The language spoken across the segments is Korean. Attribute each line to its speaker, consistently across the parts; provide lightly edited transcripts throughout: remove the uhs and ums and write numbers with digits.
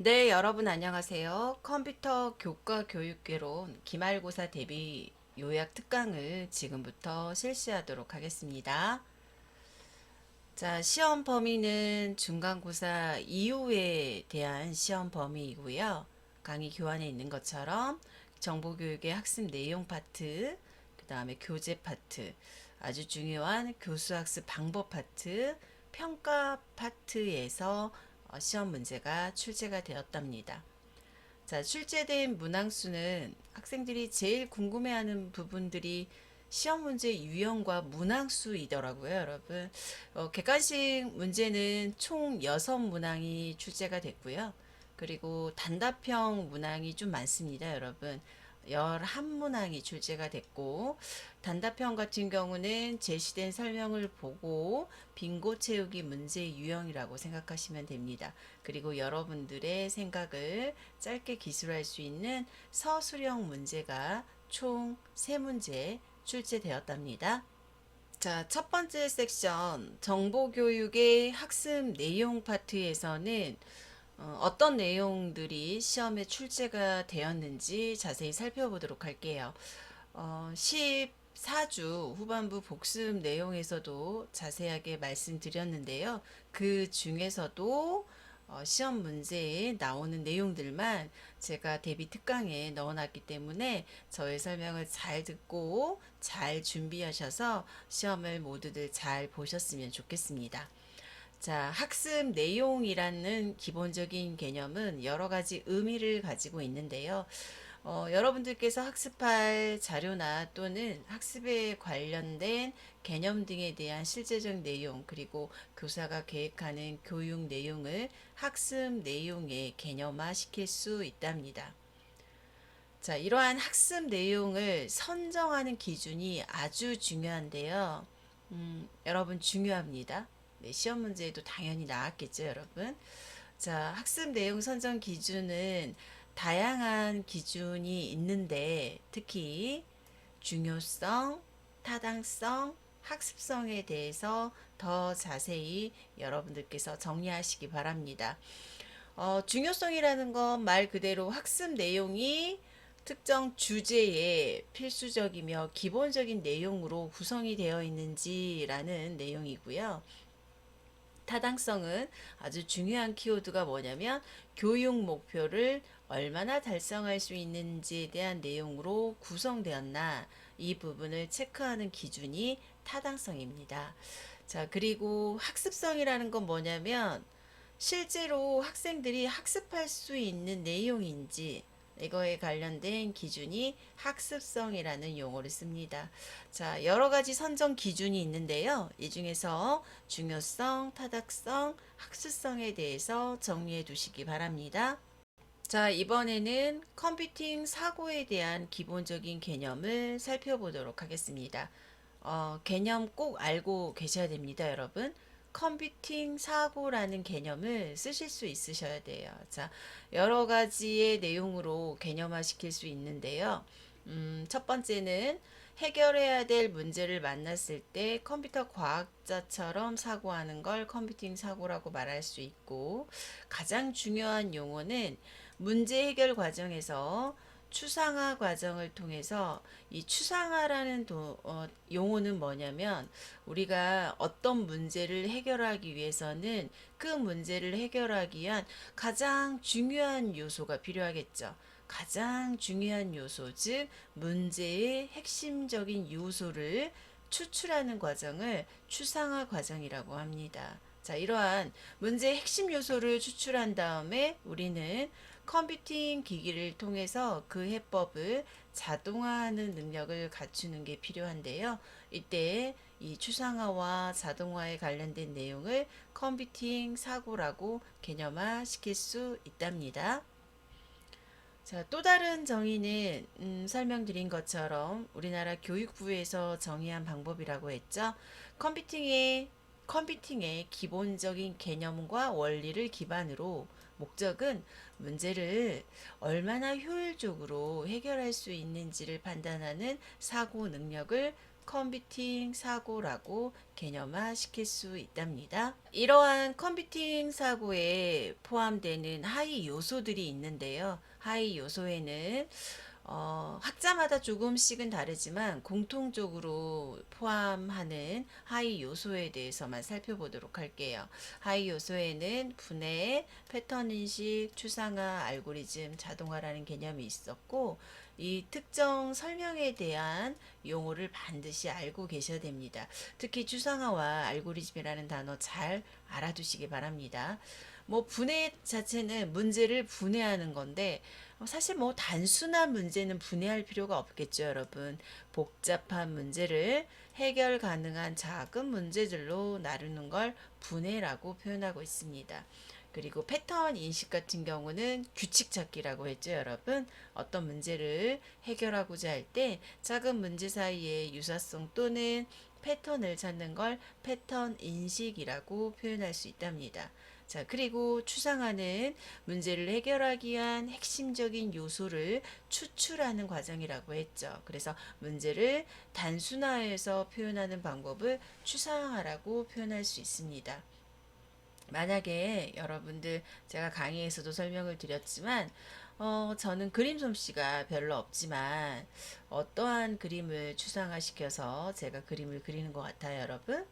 Speaker 1: 네, 여러분 안녕하세요. 컴퓨터 교과 교육개론 기말고사 대비 요약 특강을 지금부터 실시하도록 하겠습니다. 자, 시험 범위는 중간고사 이후에 대한 시험 범위이고요. 강의 교환에 있는 것처럼 정보교육의 학습 내용 파트, 그 다음에 교재 파트, 아주 중요한 교수학습 방법 파트, 평가 파트에서 시험 문제가 출제가 되었답니다. 자, 출제된 문항수는 학생들이 제일 궁금해하는 부분들이 시험 문제 유형과 문항수이더라고요, 여러분. 객관식 문제는 총 6문항이 출제가 됐고요. 그리고 단답형 문항이 좀 많습니다, 여러분. 11문항이 출제가 됐고, 단답형 같은 경우는 제시된 설명을 보고 빙고 채우기 문제 유형이라고 생각하시면 됩니다. 그리고 여러분들의 생각을 짧게 기술할 수 있는 서술형 문제가 총 3문제 출제되었답니다. 자, 첫 번째 섹션 정보교육의 학습 내용 파트에서는 떤 내용들이 시험에 출제가 되었는지 자세히 살펴보도록 할게요. 14주 후반부 복습 내용에서도 자세하게 말씀드렸는데요. 그 중에서도 시험 문제에 나오는 내용들만 제가 대비 특강에 넣어놨기 때문에 저의 설명을 잘 듣고 잘 준비하셔서 시험을 모두들 잘 보셨으면 좋겠습니다. 자, 학습 내용이라는 기본적인 개념은 여러 가지 의미를 가지고 있는데요. 여러분들께서 학습할 자료나 또는 학습에 관련된 개념 등에 대한 실제적 내용, 그리고 교사가 계획하는 교육 내용을 학습 내용에 개념화 시킬 수 있답니다. 자, 이러한 학습 내용을 선정하는 기준이 아주 중요한데요. 여러분 중요합니다. 네, 시험 문제에도 당연히 나왔겠죠, 여러분. 자, 학습 내용 선정 기준은 다양한 기준이 있는데 특히 중요성, 타당성, 학습성에 대해서 더 자세히 여러분들께서 정리하시기 바랍니다. 중요성이라는 건 말 그대로 학습 내용이 특정 주제에 필수적이며 기본적인 내용으로 구성이 되어 있는지라는 내용이고요. 타당성은 아주 중요한 키워드가 뭐냐면 교육 목표를 얼마나 달성할 수 있는지에 대한 내용으로 구성되었나 이 부분을 체크하는 기준이 타당성입니다. 자, 그리고 학습성이라는 건 뭐냐면 실제로 학생들이 학습할 수 있는 내용인지 이거에 관련된 기준이 학습성이라는 용어를 씁니다. 자, 여러 가지 선정 기준이 있는데요. 이 중에서 중요성, 타당성, 학습성에 대해서 정리해 두시기 바랍니다. 자, 이번에는 컴퓨팅 사고에 대한 기본적인 개념을 살펴보도록 하겠습니다. 개념 꼭 알고 계셔야 됩니다, 여러분. 컴퓨팅 사고라는 개념을 쓰실 수 있으셔야 돼요. 자, 여러 가지의 내용으로 개념화 시킬 수 있는데요. 첫 번째는 해결해야 될 문제를 만났을 때 컴퓨터 과학자처럼 사고하는 걸 컴퓨팅 사고라고 말할 수 있고, 가장 중요한 용어는 문제 해결 과정에서 추상화 과정을 통해서 이 추상화라는 용어는 뭐냐면 우리가 어떤 문제를 해결하기 위해서는 그 문제를 해결하기 위한 가장 중요한 요소가 필요하겠죠. 가장 중요한 요소, 즉 문제의 핵심적인 요소를 추출하는 과정을 추상화 과정이라고 합니다. 자, 이러한 문제의 핵심 요소를 추출한 다음에 우리는 컴퓨팅 기기를 통해서 그 해법을 자동화하는 능력을 갖추는 게 필요한데요. 이때 이 추상화와 자동화에 관련된 내용을 컴퓨팅 사고라고 개념화 시킬 수 있답니다. 자, 또 다른 정의는 설명드린 것처럼 우리나라 교육부에서 정의한 방법이라고 했죠. 컴퓨팅의 컴퓨팅의 기본적인 개념과 원리를 기반으로 목적은 문제를 얼마나 효율적으로 해결할 수 있는지를 판단하는 사고 능력을 컴퓨팅 사고라고 개념화 시킬 수 있답니다. 이러한 컴퓨팅 사고에 포함되는 하위 요소들이 있는데요. 하위 요소에는 학자마다 조금씩은 다르지만 공통적으로 포함하는 하위 요소에 대해서만 살펴보도록 할게요. 하위 요소에는 분해, 패턴 인식, 추상화, 알고리즘, 자동화라는 개념이 있었고, 이 특정 설명에 대한 용어를 반드시 알고 계셔야 됩니다. 특히 추상화와 알고리즘이라는 단어 잘 알아두시기 바랍니다. 뭐 분해 자체는 문제를 분해하는 건데 사실 뭐 단순한 문제는 분해할 필요가 없겠죠, 여러분. 복잡한 문제를 해결 가능한 작은 문제들로 나누는 걸 분해라고 표현하고 있습니다. 그리고 패턴 인식 같은 경우는 규칙 찾기라고 했죠, 여러분. 어떤 문제를 해결하고자 할 때 작은 문제 사이의 유사성 또는 패턴을 찾는 걸 패턴 인식이라고 표현할 수 있답니다. 자, 그리고 추상화는 문제를 해결하기 위한 핵심적인 요소를 추출하는 과정이라고 했죠. 그래서 문제를 단순화해서 표현하는 방법을 추상화라고 표현할 수 있습니다. 만약에 여러분들 제가 강의에서도 설명을 드렸지만 저는 그림 솜씨가 별로 없지만 어떠한 그림을 추상화시켜서 제가 그림을 그리는 것 같아요, 여러분?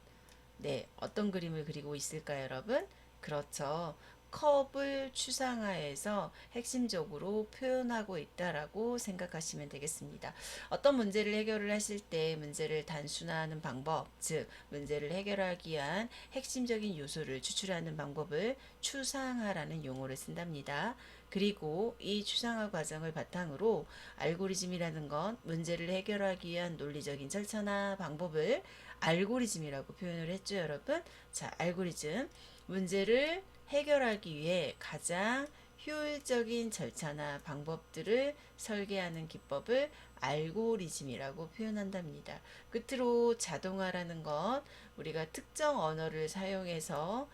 Speaker 1: 네, 어떤 그림을 그리고 있을까요, 여러분? 그렇죠. 컵을 추상화해서 핵심적으로 표현하고 있다라고 생각하시면 되겠습니다. 어떤 문제를 해결을 하실 때 문제를 단순화하는 방법, 즉 문제를 해결하기 위한 핵심적인 요소를 추출하는 방법을 추상화라는 용어를 쓴답니다. 그리고 이 추상화 과정을 바탕으로 알고리즘이라는 건 문제를 해결하기 위한 논리적인 절차나 방법을 알고리즘이라고 표현을 했죠, 여러분. 자, 알고리즘. 문제를 해결하기 위해 가장 효율적인 절차나 방법들을 설계하는 기법을 알고리즘이라고 표현한답니다. 끝으로 자동화라는 건 우리가 특정 언어를 사용해서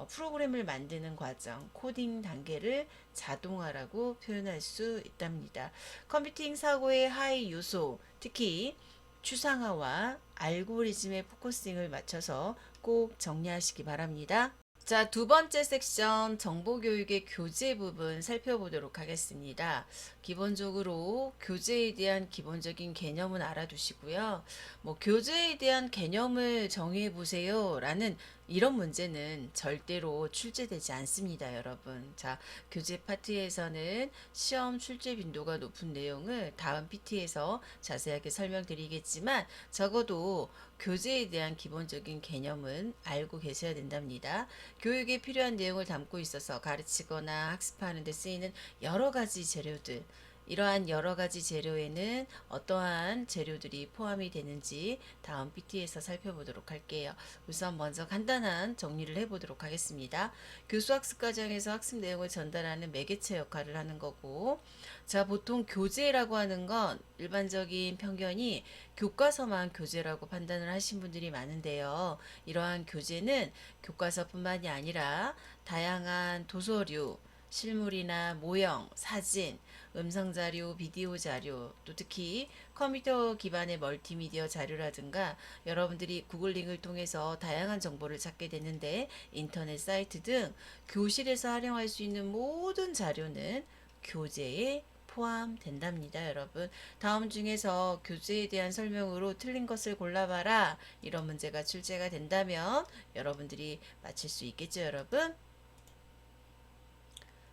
Speaker 1: 프로그램을 만드는 과정, 코딩 단계를 자동화라고 표현할 수 있답니다. 컴퓨팅 사고의 하위 요소, 특히 추상화와 알고리즘의 포커싱을 맞춰서 꼭 정리하시기 바랍니다. 자, 두 번째 섹션 정보교육의 교재 부분 살펴보도록 하겠습니다. 기본적으로 교재에 대한 기본적인 개념은 알아두시고요. 뭐 교재에 대한 개념을 정의해 보세요 라는 이런 문제는 절대로 출제되지 않습니다, 여러분. 자, 교재 파트에서는 시험 출제 빈도가 높은 내용을 다음 PT에서 자세하게 설명드리겠지만 적어도 교재에 대한 기본적인 개념은 알고 계셔야 된답니다. 교육에 필요한 내용을 담고 있어서 가르치거나 학습하는 데 쓰이는 여러 가지 재료들, 이러한 여러 가지 재료에는 어떠한 재료들이 포함이 되는지 다음 PT에서 살펴보도록 할게요. 우선 먼저 간단한 정리를 해보도록 하겠습니다. 교수학습 과정에서 학습 내용을 전달하는 매개체 역할을 하는 거고, 자, 보통 교재라고 하는 건 일반적인 편견이 교과서만 교재라고 판단을 하신 분들이 많은데요. 이러한 교재는 교과서뿐만이 아니라 다양한 도서류, 실물이나 모형, 사진, 음성 자료, 비디오 자료, 또 특히 컴퓨터 기반의 멀티미디어 자료라든가 여러분들이 구글링을 통해서 다양한 정보를 찾게 되는데 인터넷 사이트 등 교실에서 활용할 수 있는 모든 자료는 교재에 포함된답니다, 여러분. 다음 중에서 교재에 대한 설명으로 틀린 것을 골라봐라. 이런 문제가 출제가 된다면 여러분들이 맞힐 수 있겠죠, 여러분?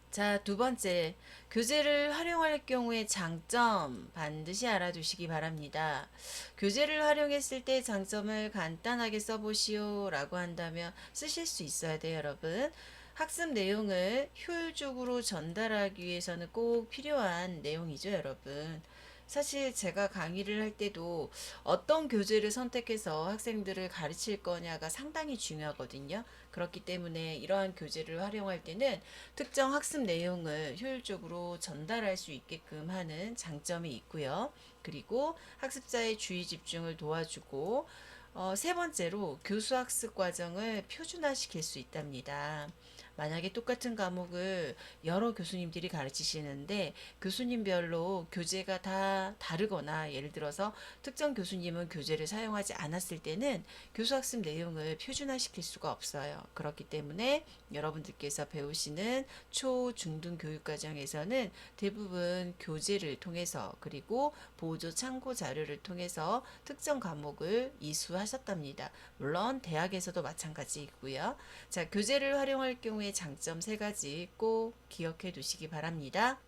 Speaker 1: 자, 두 번째, 교재를 활용할 경우의 장점 반드시 알아두시기 바랍니다. 교재를 활용했을 때 장점을 간단하게 써보시오 라고 한다면 쓰실 수 있어야 돼요, 여러분. 학습 내용을 효율적으로 전달하기 위해서는 꼭 필요한 내용이죠, 여러분. 사실 제가 강의를 할 때도 어떤 교재를 선택해서 학생들을 가르칠 거냐가 상당히 중요하거든요. 그렇기 때문에 이러한 교재를 활용할 때는 특정 학습 내용을 효율적으로 전달할 수 있게끔 하는 장점이 있고요. 그리고 학습자의 주의 집중을 도와주고 세 번째로 교수 학습 과정을 표준화시킬 수 있답니다. 만약에 똑같은 과목을 여러 교수님들이 가르치시는데 교수님별로 교재가 다 다르거나 예를 들어서 특정 교수님은 교재를 사용하지 않았을 때는 교수학습 내용을 표준화시킬 수가 없어요. 그렇기 때문에 여러분들께서 배우시는 초, 중등 교육과정에서는 대부분 교재를 통해서 그리고 보조 참고 자료를 통해서 특정 과목을 이수하셨답니다. 물론 대학에서도 마찬가지이고요. 자, 교재를 활용할 경우에 장점 세 가지 꼭 기억해 두시기 바랍니다.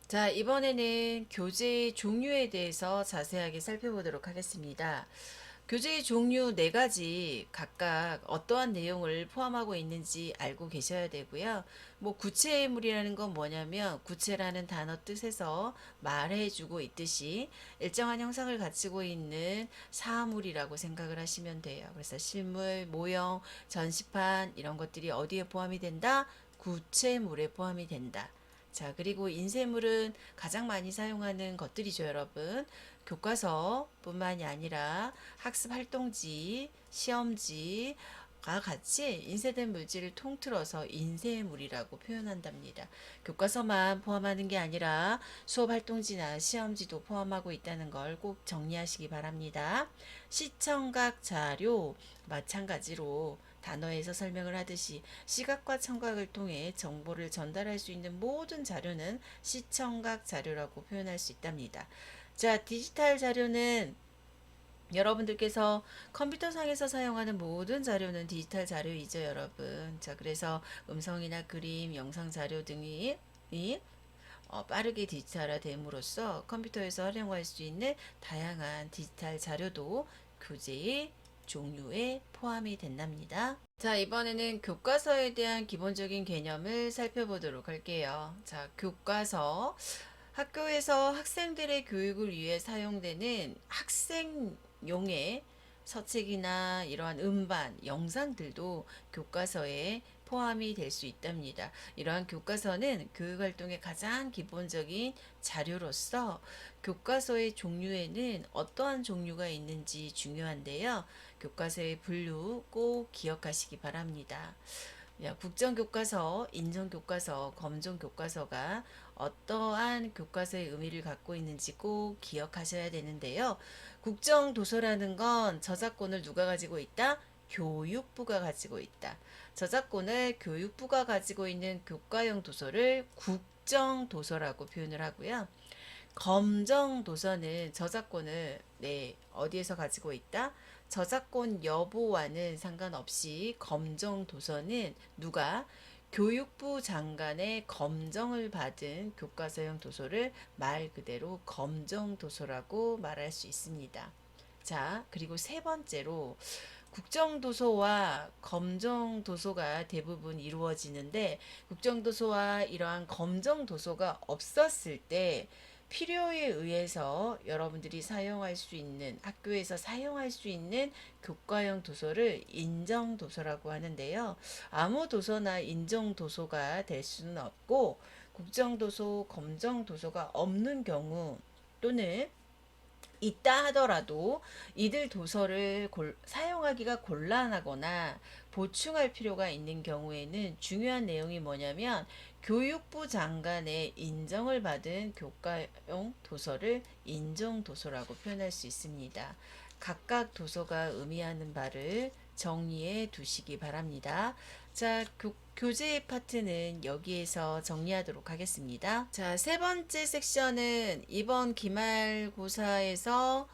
Speaker 1: 자, 이번에는 교재의 종류에 대해서 자세하게 살펴보도록 하겠습니다. 교재의 종류 네 가지 각각 어떠한 내용을 포함하고 있는지 알고 계셔야 되고요. 뭐 구체물이라는 건 뭐냐면 구체라는 단어 뜻에서 말해주고 있듯이 일정한 형상을 가지고 있는 사물이라고 생각을 하시면 돼요. 그래서 실물, 모형, 전시판 이런 것들이 어디에 포함이 된다? 구체물에 포함이 된다. 자, 그리고 인쇄물은 가장 많이 사용하는 것들이죠, 여러분. 교과서뿐만이 아니라 학습 활동지, 시험지가 같이 인쇄된 물질을 통틀어서 인쇄물이라고 표현한답니다. 교과서만 포함하는 게 아니라 수업 활동지나 시험지도 포함하고 있다는 걸 꼭 정리하시기 바랍니다. 시청각 자료 마찬가지로 단어에서 설명을 하듯이 시각과 청각을 통해 정보를 전달할 수 있는 모든 자료는 시청각 자료라고 표현할 수 있답니다. 자, 디지털 자료는 여러분들께서 컴퓨터상에서 사용하는 모든 자료는 디지털 자료이죠, 여러분. 자, 그래서 음성이나 그림, 영상 자료 등이 빠르게 디지털화됨으로써 컴퓨터에서 활용할 수 있는 다양한 디지털 자료도 교재의 종류에 포함이 된답니다. 자, 이번에는 교과서에 대한 기본적인 개념을 살펴보도록 할게요. 자, 교과서. 학교에서 학생들의 교육을 위해 사용되는 학생용의 서책이나 이러한 음반, 영상들도 교과서에 포함이 될 수 있답니다. 이러한 교과서는 교육활동의 가장 기본적인 자료로서 교과서의 종류에는 어떠한 종류가 있는지 중요한데요. 교과서의 분류 꼭 기억하시기 바랍니다. 국정교과서, 인정교과서, 검정교과서가 어떠한 교과서의 의미를 갖고 있는지 꼭 기억하셔야 되는데요. 국정도서라는 건 저작권을 누가 가지고 있다? 교육부가 가지고 있다. 저작권을 교육부가 가지고 있는 교과형 도서를 국정도서라고 표현을 하고요. 검정도서는 저작권을 어디에서 가지고 있다? 저작권 여부와는 상관없이 검정도서는 누가 교육부 장관의 검정을 받은 교과서형 도서를 말 그대로 검정도서라고 말할 수 있습니다. 자, 그리고 세 번째로 국정도서와 검정도서가 대부분 이루어지는데 국정도서와 이러한 검정도서가 없었을 때 필요에 의해서 여러분들이 사용할 수 있는 학교에서 사용할 수 있는 교과형 도서를 인정도서라고 하는데요. 아무 도서나 인정도서가 될 수는 없고 국정도서, 검정도서가 없는 경우 또는 있다 하더라도 이들 도서를 사용하기가 곤란하거나 보충할 필요가 있는 경우에는 중요한 내용이 뭐냐면 교육부 장관의 인정을 받은 교과용 도서를 인정도서라고 표현할 수 있습니다. 각각 도서가 의미하는 바를 정리해 두시기 바랍니다. 자, 교재 파트는 여기에서 정리하도록 하겠습니다. 자, 세 번째 섹션은 이번 기말고사에서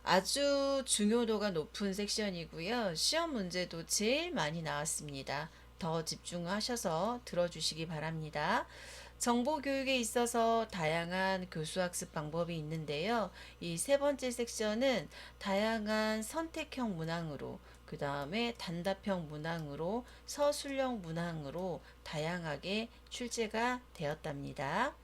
Speaker 1: 아주 중요도가 높은 섹션이고요. 시험 문제도 제일 많이 나왔습니다. 더 집중하셔서 들어주시기 바랍니다. 정보교육에 있어서 다양한 교수학습 방법이 있는데요. 이 세 번째 섹션은 다양한 선택형 문항으로 그 다음에 단답형 문항으로 서술형 문항으로 다양하게 출제가 되었답니다.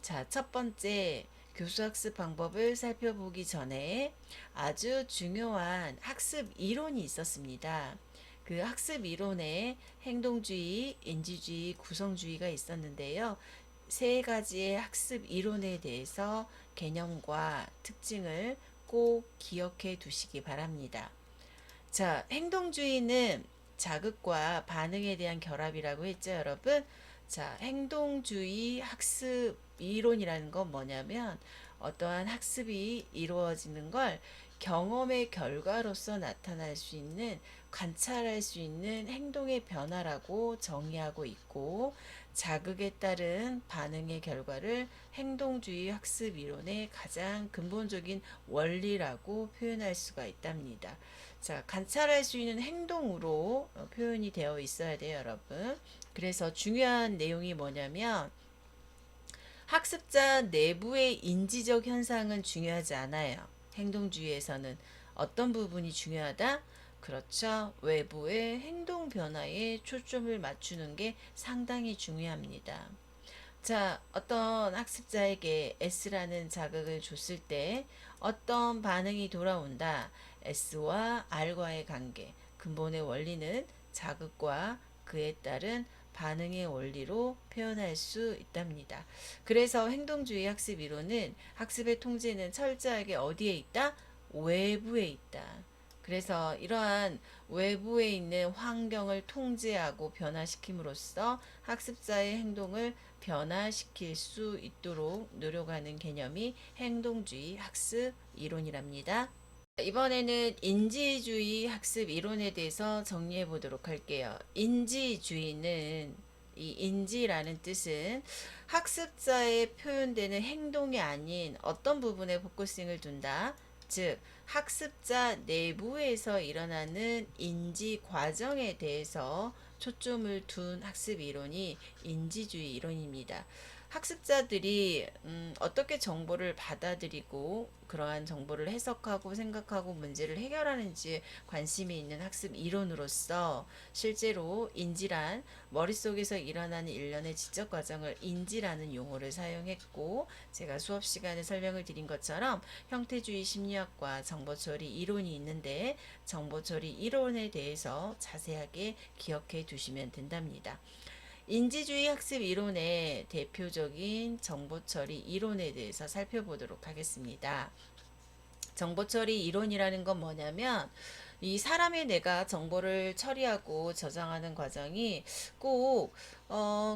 Speaker 1: 자, 첫 번째 교수학습 방법을 살펴보기 전에 아주 중요한 학습 이론이 있었습니다. 그 학습 이론에 행동주의, 인지주의, 구성주의가 있었는데요. 세 가지의 학습 이론에 대해서 개념과 특징을 꼭 기억해 두시기 바랍니다. 자, 행동주의는 자극과 반응에 대한 결합이라고 했죠, 여러분. 자, 행동주의 학습 이론이라는 건 뭐냐면 어떠한 학습이 이루어지는 걸 경험의 결과로서 나타날 수 있는 관찰할 수 있는 행동의 변화라고 정의하고 있고 자극에 따른 반응의 결과를 행동주의 학습 이론의 가장 근본적인 원리라고 표현할 수가 있답니다. 자, 관찰할 수 있는 행동으로 표현이 되어 있어야 돼요, 여러분. 그래서 중요한 내용이 뭐냐면 학습자 내부의 인지적 현상은 중요하지 않아요. 행동주의에서는 어떤 부분이 중요하다? 그렇죠. 외부의 행동 변화에 초점을 맞추는 게 상당히 중요합니다. 자, 어떤 학습자에게 S라는 자극을 줬을 때 어떤 반응이 돌아온다. S와 R과의 관계, 근본의 원리는 자극과 그에 따른 반응의 원리로 표현할 수 있답니다. 그래서 행동주의 학습 이론은 학습의 통제는 철저하게 어디에 있다? 외부에 있다. 그래서 이러한 외부에 있는 환경을 통제하고 변화시킴으로써 학습자의 행동을 변화시킬 수 있도록 노력하는 개념이 행동주의 학습 이론이랍니다. 이번에는 인지주의 학습 이론에 대해서 정리해 보도록 할게요. 인지주의는 이 인지라는 뜻은 학습자의 표현되는 행동이 아닌 어떤 부분에 포커싱을 둔다. 즉, 학습자 내부에서 일어나는 인지 과정에 대해서 초점을 둔 학습 이론이 인지주의 이론입니다. 학습자들이 어떻게 정보를 받아들이고 그러한 정보를 해석하고 생각하고 문제를 해결하는지 관심이 있는 학습 이론으로서 실제로 인지란 머릿속에서 일어나는 일련의 지적 과정을 인지라는 용어를 사용했고 제가 수업 시간에 설명을 드린 것처럼 형태주의 심리학과 정보처리 이론이 있는데 정보처리 이론에 대해서 자세하게 기억해 두시면 된답니다. 인지주의 학습 이론의 대표적인 정보처리 이론에 대해서 살펴보도록 하겠습니다. 정보처리 이론이라는 건 뭐냐면 이 사람의 뇌가 정보를 처리하고 저장하는 과정이 꼭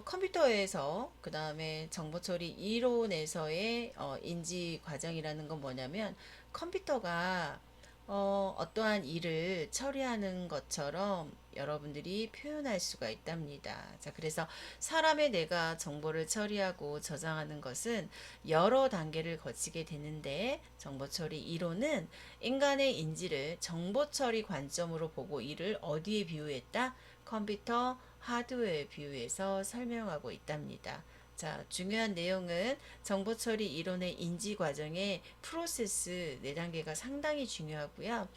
Speaker 1: 컴퓨터에서 그 다음에 정보처리 이론에서의 인지 과정이라는 건 뭐냐면 컴퓨터가 어떠한 일을 처리하는 것처럼 여러분들이 표현할 수가 있답니다. 자, 그래서 사람의 뇌가 정보를 처리하고 저장하는 것은 여러 단계를 거치게 되는데 정보 처리 이론은 인간의 인지를 정보 처리 관점으로 보고 이를 어디에 비유했다? 컴퓨터 하드웨어에 비유해서 설명하고 있답니다. 자, 중요한 내용은 정보 처리 이론의 인지 과정의 프로세스 4단계가 상당히 중요하고요.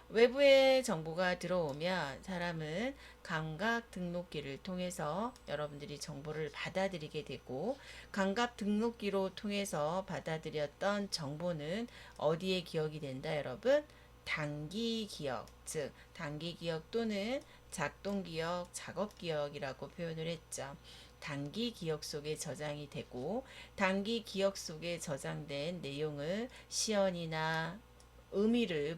Speaker 1: 외부의 정보가 들어오면 사람은 감각 등록기를 통해서 여러분들이 정보를 받아들이게 되고 감각 등록기로 통해서 받아들였던 정보는 어디에 기억이 된다, 여러분? 단기 기억, 즉 단기 기억 또는 작동 기억, 작업 기억이라고 표현을 했죠. 단기 기억 속에 저장이 되고 단기 기억 속에 저장된 내용을 시연이나 의미를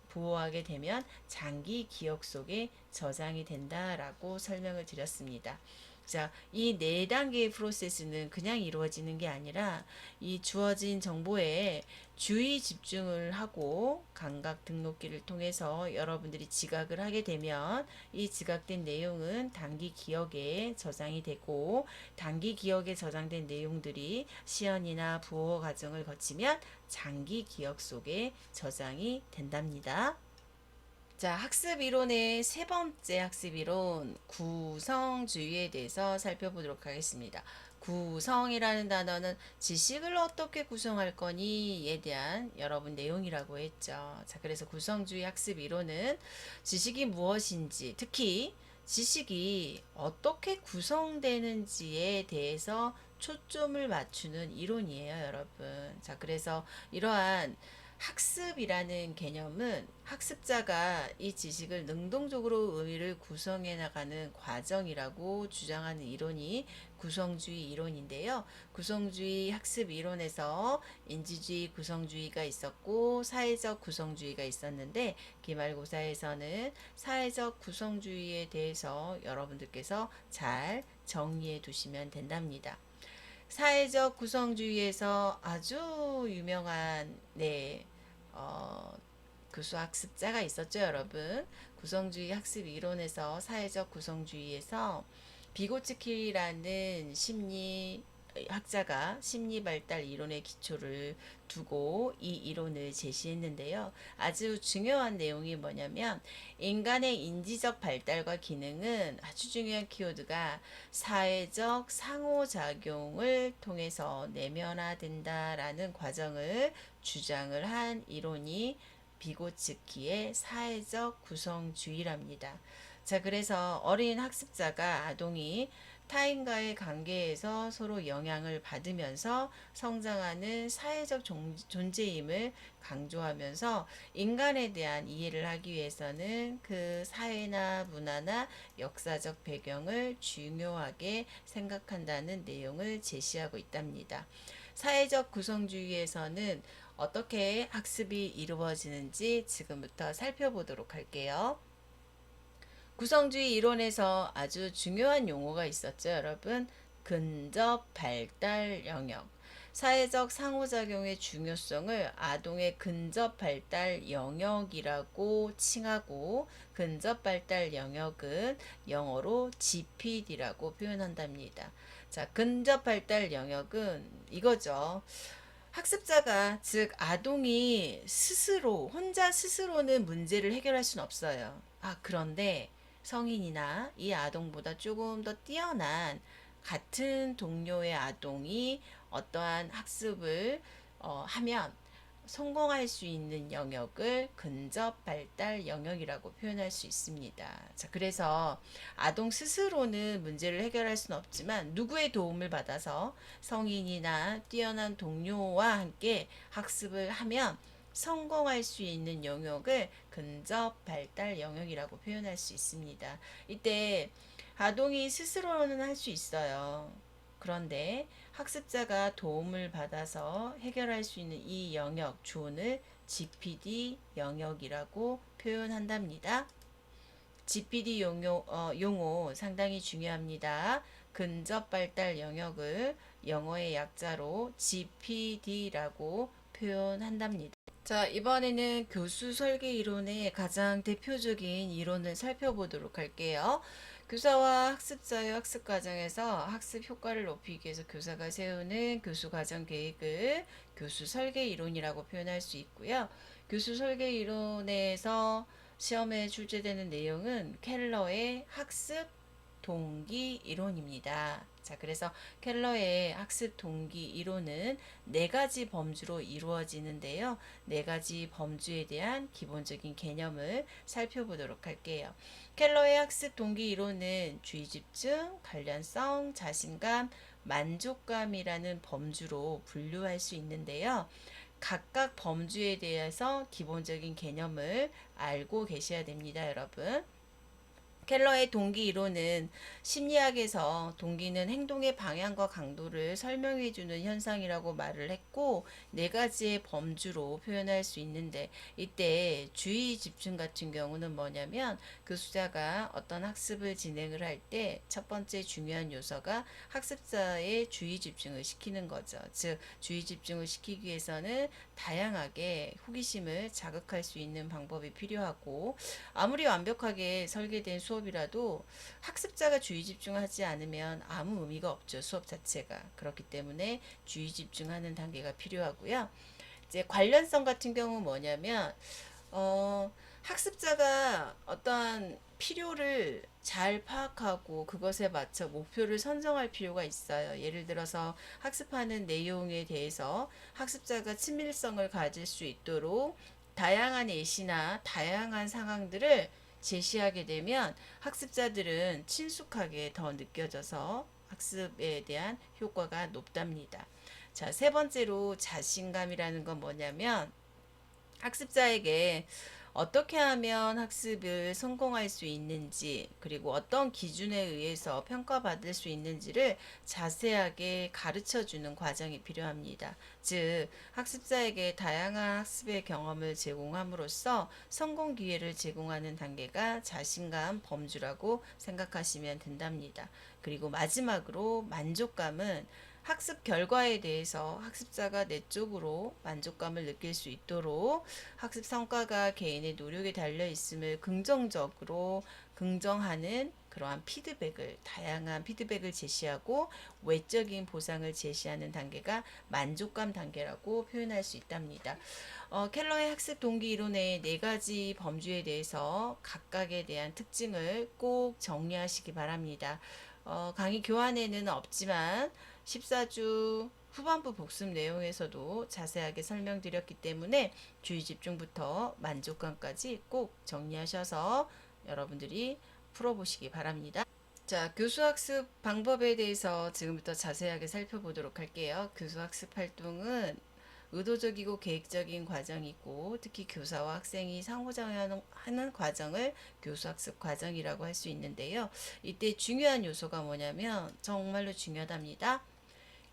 Speaker 1: 부호하게 되면 장기 기억 속에 저장이 된다라고 설명을 드렸습니다. 자, 이 4단계의 프로세스는 그냥 이루어지는 게 아니라 이 주어진 정보에 주의 집중을 하고 감각 등록기를 통해서 여러분들이 지각을 하게 되면 이 지각된 내용은 단기 기억에 저장이 되고 단기 기억에 저장된 내용들이 시연이나 부호 과정을 거치면 장기 기억 속에 저장이 된답니다. 자, 학습 이론의 3번째 학습 이론, 구성주의에 대해서 살펴보도록 하겠습니다. 구성이라는 단어는 지식을 어떻게 구성할 거니에 대한 여러분 내용이라고 했죠. 자, 그래서 구성주의 학습 이론은 지식이 무엇인지, 특히 지식이 어떻게 구성되는지에 대해서 초점을 맞추는 이론이에요, 여러분. 자, 그래서 이러한 학습이라는 개념은 학습자가 이 지식을 능동적으로 의미를 구성해 나가는 과정이라고 주장하는 이론이 구성주의 이론인데요. 구성주의 학습 이론에서 인지주의 구성주의가 있었고 사회적 구성주의가 있었는데, 기말고사에서는 사회적 구성주의에 대해서 여러분들께서 잘 정리해 두시면 된답니다. 사회적 구성주의에서 아주 유명한 교수 학습자가 있었죠, 여러분. 구성주의 학습 이론에서 사회적 구성주의에서 비고츠키라는 심리 학자가 심리 발달 이론의 기초를 두고 이 이론을 제시했는데요. 아주 중요한 내용이 뭐냐면, 인간의 인지적 발달과 기능은 아주 중요한 키워드가 사회적 상호작용을 통해서 내면화된다라는 과정을 주장을 한 이론이 비고츠키의 사회적 구성주의랍니다. 자, 그래서 어린 학습자가 아동이 타인과의 관계에서 서로 영향을 받으면서 성장하는 사회적 존재임을 강조하면서 인간에 대한 이해를 하기 위해서는 그 사회나 문화나 역사적 배경을 중요하게 생각한다는 내용을 제시하고 있답니다. 사회적 구성주의에서는 어떻게 학습이 이루어지는지 지금부터 살펴보도록 할게요. 구성주의 이론에서 아주 중요한 용어가 있었죠, 여러분. 근접 발달 영역. 사회적 상호작용의 중요성을 아동의 근접 발달 영역이라고 칭하고, 근접 발달 영역은 영어로 GPD라고 표현한답니다. 자, 근접 발달 영역은 이거죠. 학습자가, 즉 아동이 혼자 스스로는 문제를 해결할 수는 없어요. 그런데 성인이나 이 아동보다 조금 더 뛰어난 같은 동료의 아동이 어떠한 학습을 하면 성공할 수 있는 영역을 근접 발달 영역이라고 표현할 수 있습니다. 자, 그래서 아동 스스로는 문제를 해결할 수는 없지만 누구의 도움을 받아서 성인이나 뛰어난 동료와 함께 학습을 하면 성공할 수 있는 영역을 근접 발달 영역이라고 표현할 수 있습니다. 이때 아동이 스스로는 할 수 있어요. 그런데 학습자가 도움을 받아서 해결할 수 있는 이 영역 존을 GPD 영역이라고 표현한답니다. GPD 용어 상당히 중요합니다. 근접 발달 영역을 영어의 약자로 GPD라고 표현한답니다. 자, 이번에는 교수 설계 이론의 가장 대표적인 이론을 살펴보도록 할게요. 교사와 학습자의 학습 과정에서 학습 효과를 높이기 위해서 교사가 세우는 교수 과정 계획을 교수 설계 이론이라고 표현할 수 있고요. 교수 설계 이론에서 시험에 출제되는 내용은 켈러의 학습 동기 이론입니다. 자, 그래서 켈러의 학습 동기 이론은 네 가지 범주로 이루어지는데요. 네 가지 범주에 대한 기본적인 개념을 살펴보도록 할게요. 켈러의 학습 동기 이론은 주의 집중, 관련성, 자신감, 만족감이라는 범주로 분류할 수 있는데요. 각각 범주에 대해서 기본적인 개념을 알고 계셔야 됩니다, 여러분. 켈러의 동기 이론은 심리학에서 동기는 행동의 방향과 강도를 설명해주는 현상이라고 말을 했고, 네 가지의 범주로 표현할 수 있는데, 이때 주의 집중 같은 경우는 뭐냐면 교수자가 어떤 학습을 진행을 할 때 첫 번째 중요한 요소가 학습자의 주의 집중을 시키는 거죠. 즉 주의 집중을 시키기 위해서는 다양하게 호기심을 자극할 수 있는 방법이 필요하고, 아무리 완벽하게 설계된 수업이라도 학습자가 주의 집중하지 않으면 아무 의미가 없죠. 수업 자체가. 그렇기 때문에 주의 집중하는 단계가 필요하고요. 이제 관련성 같은 경우 뭐냐면 학습자가 어떠한 필요를 잘 파악하고 그것에 맞춰 목표를 선정할 필요가 있어요. 예를 들어서 학습하는 내용에 대해서 학습자가 친밀성을 가질 수 있도록 다양한 예시나 다양한 상황들을 제시하게 되면 학습자들은 친숙하게 더 느껴져서 학습에 대한 효과가 높답니다. 자, 세 번째로 자신감이라는 건 뭐냐면 학습자에게 어떻게 하면 학습을 성공할 수 있는지, 그리고 어떤 기준에 의해서 평가받을 수 있는지를 자세하게 가르쳐 주는 과정이 필요합니다. 즉, 학습자에게 다양한 학습의 경험을 제공함으로써 성공 기회를 제공하는 단계가 자신감 범주라고 생각하시면 된답니다. 그리고 마지막으로 만족감은 학습 결과에 대해서 학습자가 내적으로 만족감을 느낄 수 있도록 학습 성과가 개인의 노력에 달려 있음을 긍정적으로 긍정하는 그러한 피드백을, 다양한 피드백을 제시하고 외적인 보상을 제시하는 단계가 만족감 단계라고 표현할 수 있답니다. 켈러의 학습 동기 이론의 네 가지 범주에 대해서 각각에 대한 특징을 꼭 정리하시기 바랍니다. 강의 교환에는 없지만 14주 후반부 복습 내용에서도 자세하게 설명드렸기 때문에 주의 집중부터 만족감까지 꼭 정리하셔서 여러분들이 풀어보시기 바랍니다. 자, 교수학습 방법에 대해서 지금부터 자세하게 살펴보도록 할게요. 교수학습 활동은 의도적이고 계획적인 과정이고, 특히 교사와 학생이 상호작용하는 과정을 교수학습 과정이라고 할 수 있는데요. 이때 중요한 요소가 뭐냐면 정말로 중요하답니다.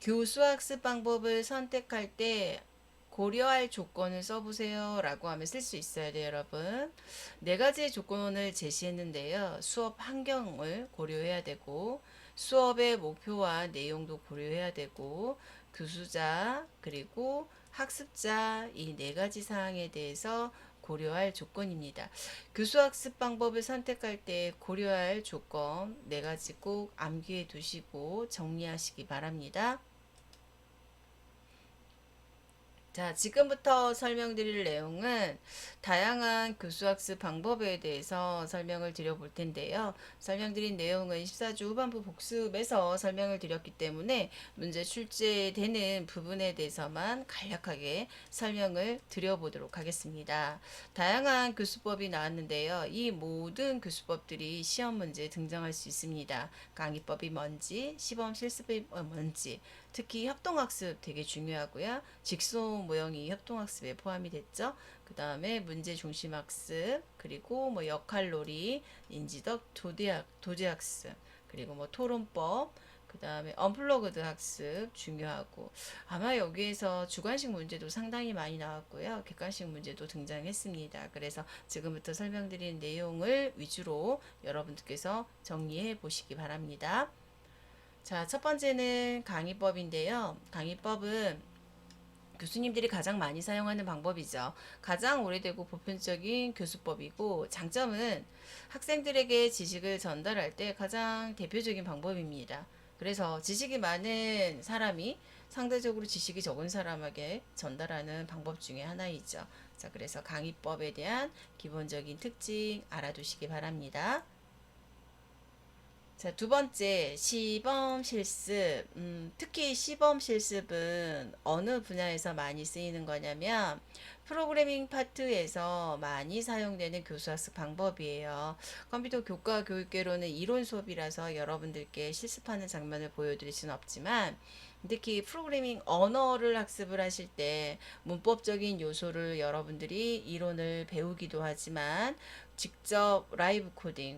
Speaker 1: 교수학습 방법을 선택할 때 고려할 조건을 써보세요 라고 하면 쓸 수 있어야 돼요, 여러분. 네 가지의 조건을 제시했는데요. 수업 환경을 고려해야 되고, 수업의 목표와 내용도 고려해야 되고, 교수자, 그리고 학습자 이 네 가지 사항에 대해서 고려할 조건입니다. 교수학습 방법을 선택할 때 고려할 조건 네 가지 꼭 암기해 두시고 정리하시기 바랍니다. 자, 지금부터 설명드릴 내용은 다양한 교수학습 방법에 대해서 설명을 드려볼 텐데요. 설명드린 내용은 14주 후반부 복습에서 설명을 드렸기 때문에 문제 출제되는 부분에 대해서만 간략하게 설명을 드려보도록 하겠습니다. 다양한 교수법이 나왔는데요. 이 모든 교수법들이 시험 문제에 등장할 수 있습니다. 강의법이 뭔지, 시범 실습이 뭔지, 특히 협동학습 되게 중요하고요. 직송 모형이 협동학습에 포함이 됐죠. 그 다음에 문제 중심 학습, 그리고 뭐 역할놀이, 인지덕, 도제학습, 그리고 뭐 토론법, 그 다음에 언플러그드 학습 중요하고, 아마 여기에서 주관식 문제도 상당히 많이 나왔고요. 객관식 문제도 등장했습니다. 그래서 지금부터 설명드린 내용을 위주로 여러분들께서 정리해 보시기 바랍니다. 자, 첫 번째는 강의법인데요. 강의법은 교수님들이 가장 많이 사용하는 방법이죠. 가장 오래되고 보편적인 교수법이고, 장점은 학생들에게 지식을 전달할 때 가장 대표적인 방법입니다. 그래서 지식이 많은 사람이 상대적으로 지식이 적은 사람에게 전달하는 방법 중에 하나이죠. 자, 그래서 강의법에 대한 기본적인 특징 알아두시기 바랍니다. 자, 두 번째, 시범 실습. 특히 시범 실습은 어느 분야에서 많이 쓰이는 거냐면, 프로그래밍 파트에서 많이 사용되는 교수학습 방법이에요. 컴퓨터 교과 교육계로는 이론 수업이라서 여러분들께 실습하는 장면을 보여드릴 수는 없지만, 특히 프로그래밍 언어를 학습을 하실 때 문법적인 요소를 여러분들이 이론을 배우기도 하지만 직접 라이브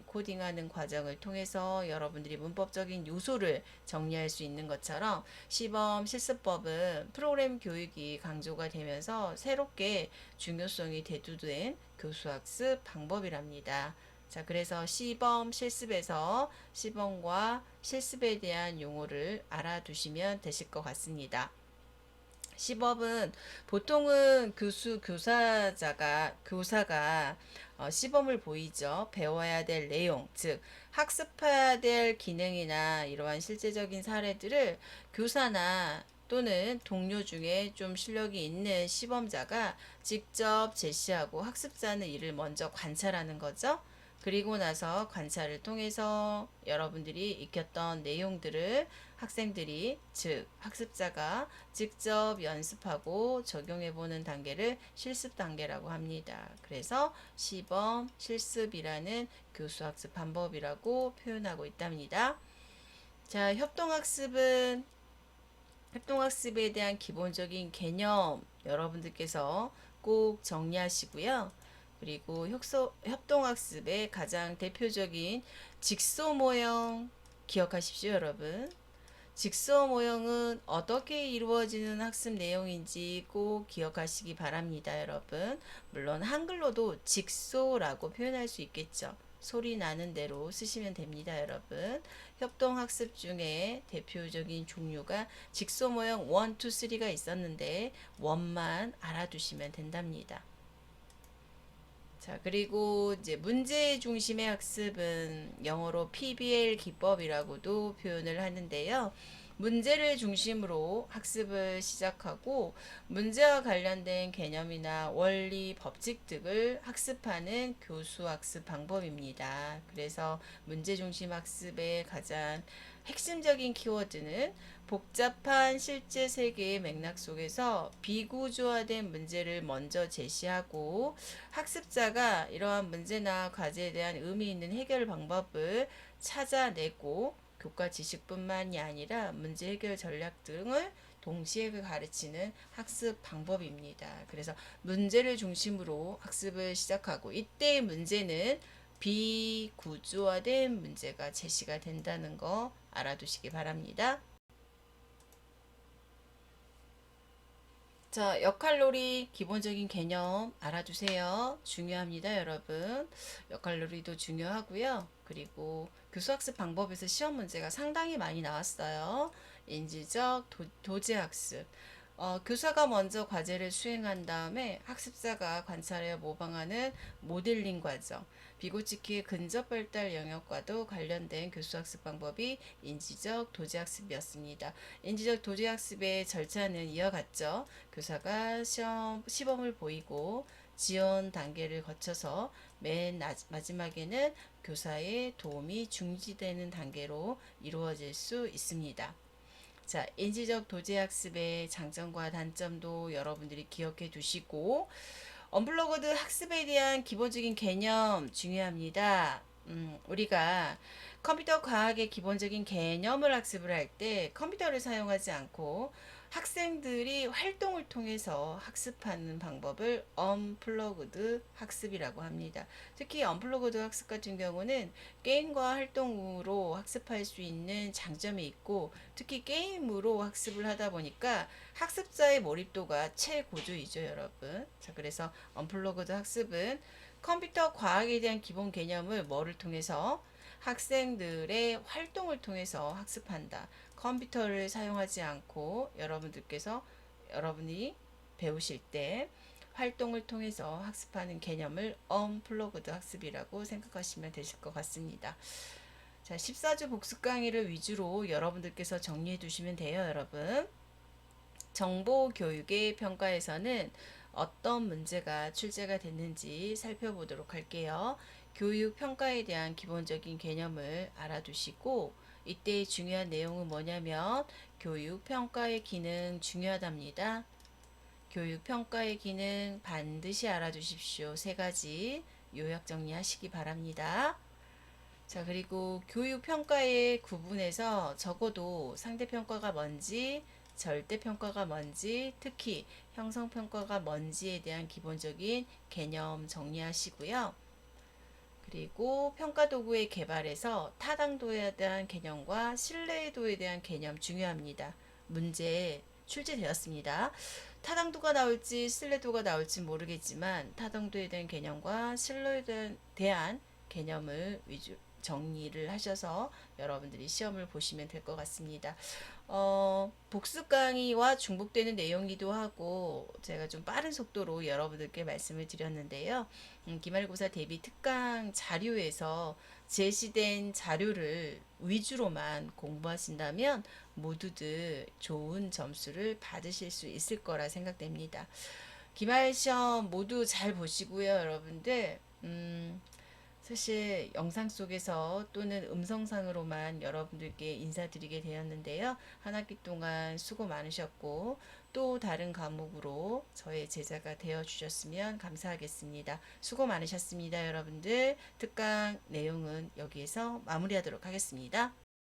Speaker 1: 코딩하는 과정을 통해서 여러분들이 문법적인 요소를 정리할 수 있는 것처럼 시범 실습법은 프로그램 교육이 강조가 되면서 새롭게 중요성이 대두된 교수학습 방법이랍니다. 자, 그래서 시범 실습에서 시범과 실습에 대한 용어를 알아두시면 되실 것 같습니다. 시범은 보통은 교사가 시범을 보이죠. 배워야 될 내용, 즉 학습해야 될 기능이나 이러한 실제적인 사례들을 교사나 또는 동료 중에 좀 실력이 있는 시범자가 직접 제시하고 학습자는 이를 먼저 관찰하는 거죠. 그리고 나서 관찰을 통해서 여러분들이 익혔던 내용들을 학생들이, 즉 학습자가 직접 연습하고 적용해 보는 단계를 실습 단계라고 합니다. 그래서 시범, 실습이라는 교수학습 방법이라고 표현하고 있답니다. 자, 협동학습에 대한 기본적인 개념 여러분들께서 꼭 정리하시고요. 그리고 협동학습의 가장 대표적인 직소 모형 기억하십시오, 여러분. 직소 모형은 어떻게 이루어지는 학습 내용인지 꼭 기억하시기 바랍니다, 여러분. 물론 한글로도 직소라고 표현할 수 있겠죠. 소리 나는 대로 쓰시면 됩니다, 여러분. 협동학습 중에 대표적인 종류가 직소 모형 1, 2, 3가 있었는데 1만 알아두시면 된답니다. 자, 그리고 이제 문제 중심의 학습은 영어로 PBL 기법이라고도 표현을 하는데요. 문제를 중심으로 학습을 시작하고 문제와 관련된 개념이나 원리, 법칙 등을 학습하는 교수 학습 방법입니다. 그래서 문제 중심 학습의 가장 핵심적인 키워드는 복잡한 실제 세계의 맥락 속에서 비구조화된 문제를 먼저 제시하고 학습자가 이러한 문제나 과제에 대한 의미 있는 해결 방법을 찾아내고 교과 지식뿐만이 아니라 문제 해결 전략 등을 동시에 가르치는 학습 방법입니다. 그래서 문제를 중심으로 학습을 시작하고 이때의 문제는 비구조화된 문제가 제시가 된다는 거 알아두시기 바랍니다. 자, 역할놀이 기본적인 개념 알아두세요. 중요합니다, 여러분. 역할놀이도 중요하고요. 그리고 교수학습 방법에서 시험 문제가 상당히 많이 나왔어요. 인지적 도제학습. 교사가 먼저 과제를 수행한 다음에 학습자가 관찰해 모방하는 모델링 과정, 비고치키의 근접 발달 영역과도 관련된 교수학습 방법이 인지적 도제학습이었습니다. 인지적 도제학습의 절차는 이어갔죠. 교사가 시범을 보이고 지원 단계를 거쳐서 맨 마지막에는 교사의 도움이 중지되는 단계로 이루어질 수 있습니다. 자, 인지적 도제학습의 장점과 단점도 여러분들이 기억해 두시고 언블로그드 학습에 대한 기본적인 개념 중요합니다. 우리가 컴퓨터 과학의 기본적인 개념을 학습을 할 때 컴퓨터를 사용하지 않고 학생들이 활동을 통해서 학습하는 방법을 언플러그드 학습이라고 합니다. 특히 언플러그드 학습 같은 경우는 게임과 활동으로 학습할 수 있는 장점이 있고 특히 게임으로 학습을 하다 보니까 학습자의 몰입도가 최고조이죠, 여러분. 자, 그래서 언플러그드 학습은 컴퓨터 과학에 대한 기본 개념을 뭐를 통해서 학생들의 활동을 통해서 학습한다. 컴퓨터를 사용하지 않고 여러분이 배우실 때 활동을 통해서 학습하는 개념을 언플러그드 학습이라고 생각하시면 되실 것 같습니다. 자, 14주 복습 강의를 위주로 여러분들께서 정리해 두시면 돼요, 여러분. 정보 교육의 평가에서는 어떤 문제가 출제가 됐는지 살펴보도록 할게요. 교육 평가에 대한 기본적인 개념을 알아두시고 이때 중요한 내용은 뭐냐면 교육 평가의 기능 중요하답니다. 교육 평가의 기능 반드시 알아두십시오. 세 가지 요약 정리하시기 바랍니다. 자, 그리고 교육 평가의 구분에서 적어도 상대 평가가 뭔지, 절대 평가가 뭔지, 특히 형성 평가가 뭔지에 대한 기본적인 개념 정리하시고요. 그리고 평가 도구의 개발에서 타당도에 대한 개념과 신뢰도에 대한 개념 중요합니다. 문제 출제되었습니다. 타당도가 나올지 신뢰도가 나올지 모르겠지만 타당도에 대한 개념과 신뢰도에 대한 개념을 위주 정리를 하셔서 여러분들이 시험을 보시면 될 것 같습니다. 복습 강의와 중복되는 내용이기도 하고 제가 좀 빠른 속도로 여러분들께 말씀을 드렸는데요. 기말고사 대비 특강 자료에서 제시된 자료를 위주로만 공부하신다면 모두들 좋은 점수를 받으실 수 있을 거라 생각됩니다. 기말 시험 모두 잘 보시고요, 여러분들. 사실 영상 속에서 또는 음성상으로만 여러분들께 인사드리게 되었는데요. 한 학기 동안 수고 많으셨고 또 다른 과목으로 저의 제자가 되어 주셨으면 감사하겠습니다. 수고 많으셨습니다, 여러분들. 특강 내용은 여기에서 마무리하도록 하겠습니다.